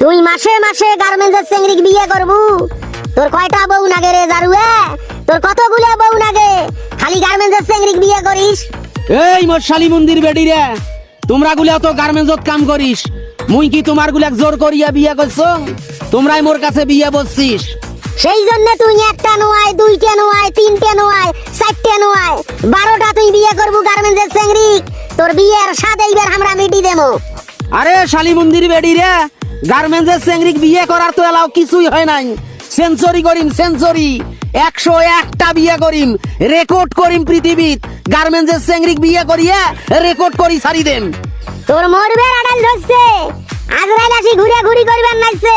তুই মাসে মাসে গার্মেন্টসের চেংড়িক বিয়ে করবু? তোর কয়টা বউ নাগে রে জারুয়ে? তোর কতগুলো বউ নাগে? খালি গার্মেন্টসের চেংড়িক বিয়ে করিস? এই মোর শালি মন্দির বেডি রে, তোমরা গুলা তো গার্মেন্টসত কাম করিস, মুই কি তোমার গুলা জোর করিয়া বিয়ে করছ? তোমরাই মোর কাছে বিয়ে বসছিস। সেই জন্য তুই একটা নয়, দুইটা নয়, তিনটে নয়, চারটে নয়, 12টা তুই বিয়ে করবু গার্মেন্টসের চেংড়িক। তোর বিয়ের স্বাদ এইবার আমরা মিটি দেবো। আরে শালি মন্দির বেডি রে, গার্মেন্টসের চেংড়িক বিয়ে করার তো এলাও কিছুই হয় নাই। সেঞ্চুরি করিম, সেঞ্চুরি 101টা বিয়ে করিম, রেকর্ড করিম পৃথিবীত। গার্মেন্টসের চেংড়িক বিয়ে করিয়া রেকর্ড করি ছাড়ি দেন। তোর মরবে আড়াল ধরছে, আজরাইল আসি ঘুরে ঘুরি করবেন নাইছে।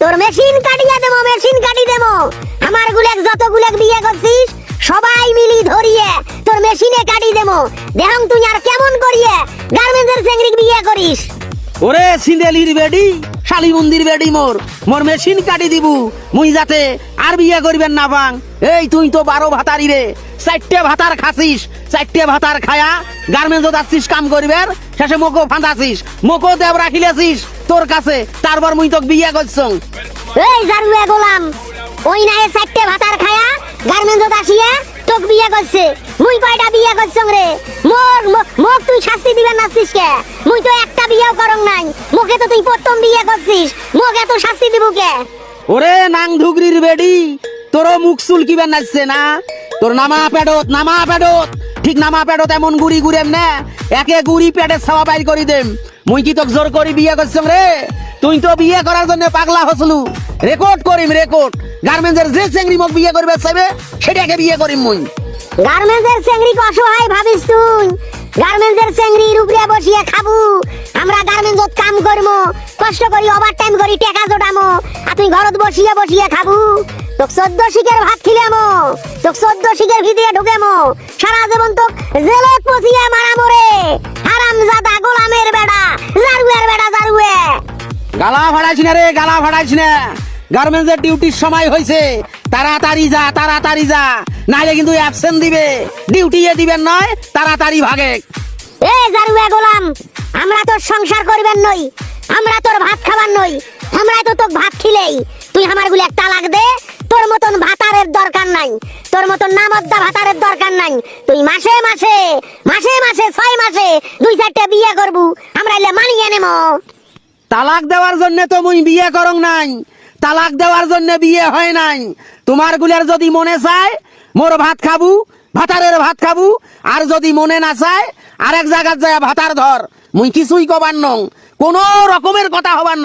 তোর মেশিন কাটিয়ে দেবো, মেশিন কাটি দেবো। আমার গুলেক যতগুলেক বিয়ে করছিস সবাই মিলি ধরিয়ে তোর মেশিনে কাটি দেবো। দেহং তুই আর কেমন করিয়ে গার্মেন্টসের চেংড়িক বিয়ে করিস? ওরে সিন্দেলির বেডি, শালি মন্দির বেডি, মোর মোর মেশিন কাটি দিবু মুই যাতে আর বিয়ে করবেন না পাং। এই তুই তো 12 ভাতারি রে, 4টে ভাতার খাসিস, 4টে ভাতার খায়া গার্মেন্টস যাচ্ছিস কাম করিবার, শেষে মোকো ফাঁদাছিস, মোকো দেব রাখিলেছিস তোর কাছে, তারপর মুই তোকে বিয়ে করছ। এই জারুয়ে গোলাম, ওই নাই 4টে ভাতার খায়া গার্মেন্টস আসিয়া তোক বিয়ে করছে। মুই কয়টা বিয়ে করছং রে? মোক তুই শাস্তি দিবেন নাছিস কে? মুই তো একটা বিয়েও করং নাই, মোকে তো তুই প্রথম বিয়ে করছিস, মোক এত শাস্তি দিব কে? ওরে নাং ধুগরির বেডি, তোর মুখ চুলকিবেন নাচছে না? তোর নামা পেডত, নামা পেডত, ঠিক নামা পেডত এমন গুড়ি গুড়েম না, একে গুড়ি পেটে ছাওয়া বাইর করি দেম। মুই কি তোক জোর করি বিয়ে করছং রে? তুই তো বিয়ে করার জন্য পাগলা হসলু। রেকর্ড করিম, রেকর্ড। গার্মেন্টসের যে চেংড়ি মোক বিয়ে করবে চাইবে সেটাকে বিয়ে করিম মুই। গার্মেন্টসের চেংড়িক অসহায় ভাবিস তুই? গার্মেন্টসের চেংড়ির উপরে বসিয়ে খাবু, আমরা গার্মেন্টসত কাম করবো, কষ্ট করি, ওভার টাইম করি, টাকা জোটামো, আর তুই ঘরত বসিয়ে বসিয়ে খাবু? তোক 14 শিকের ভাত খিলামো, তোক 14 শিকের ভিতরে ঢুকেমো, সারা জীবন তোক জেলত পচিয়ে মারামো রে। হারামজাদা গোলামের বেড়া, জারুয়ের বেড়া, জারুয়ে। গালা ফাড়াইছ না রে, গালা ফাড়াইছ না। গার্মেন্টসের ডিউটির সময় হয়েছে, তাড়াতাড়ি যা, তাড়াতাড়ি যা, নাইলে কিন্তু অ্যাবসেন্ট দিবে। ডিউটি দিবেন নয়, তাড়াতাড়ি ভাগে। এ জারুয়ে গোলাম, আমরা তোর সংসার করবেন নই, আমরা তোর ভাত খাবার নই, আমরা তো তোক ভাত খিলেই। তুই আমার গুলো তালাক দে, তোর মতন ভাতারের দরকার নাই, তোর মতন নামদ্দা ভাতারের দরকার নাই। তুই মাসে মাসে, মাসে মাসে, 6 মাসে 2-4টে বিয়ে করবু, আমরা এলে মানিয়ে নেবো। তালাক দেওয়ার জন্য তো মুই বিয়ে করং নাই, তালাক দেওয়ার জন্য বিয়ে হয় নাই। তোমার গুলার যদি মনে চায় মোর ভাত খাবু, ভাতারের ভাত খাবু, আর যদি মনে না চায় আরেক জায়গায় যায় ভাতার ধর, মুই কিছুই কবার নং, কোন রকমের কথা হবার